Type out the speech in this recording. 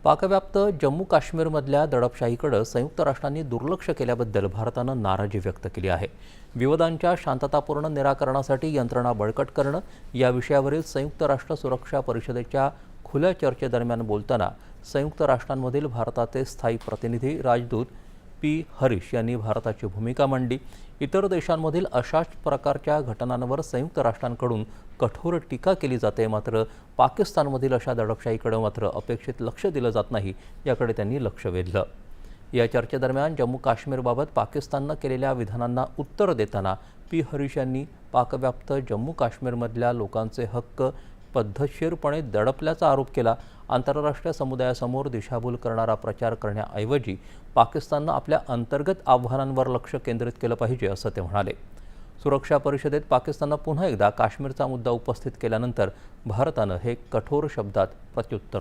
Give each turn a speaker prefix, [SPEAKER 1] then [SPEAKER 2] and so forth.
[SPEAKER 1] पाकव्याप्त जम्मू काश्मीरमधल्या दडपशाहीकडे संयुक्त राष्ट्रांनी दुर्लक्ष केल्याबद्दल भारतानं नाराजी व्यक्त केली आहे. विवादांच्या शांततापूर्ण निराकरणासाठी यंत्रणा बळकट करणं या विषयावरील संयुक्त राष्ट्र सुरक्षा परिषदेच्या खुल्या चर्चेदरम्यान बोलताना संयुक्त राष्ट्रांमधील भारताचे स्थायी प्रतिनिधी राजदूत पी हरीश यांनी भारताची भूमिका मांडली. इतर देशांमधील अशाच प्रकारच्या घटनांवर संयुक्त राष्ट्रांकडून कठोर टीका केली जाते, मात्र पाकिस्तानमधील अशा दडपशाहीकडे मात्र अपेक्षित लक्ष दिलं जात नाही, याकडे त्यांनी लक्ष वेधलं. या चर्चेदरम्यान जम्मू काश्मीरबाबत पाकिस्ताननं केलेल्या विधानांना उत्तर देताना पी हरीश यांनी पाकव्याप्त जम्मू काश्मीरमधल्या लोकांचे हक्क पद्धतशीरपणे दडपल्याचा आरोप केला. आंतरराष्ट्रीय समुदायासमोर दिशाभूल करणारा प्रचार करण्याऐवजी पाकिस्ताननं आपल्या अंतर्गत आव्हानांवर लक्ष केंद्रित केलं पाहिजे, असं ते म्हणाले. सुरक्षा परिषदेत पाकिस्ताननं पुन्हा एकदा काश्मीरचा मुद्दा उपस्थित केल्यानंतर भारतानं हे कठोर शब्दात प्रत्युत्तर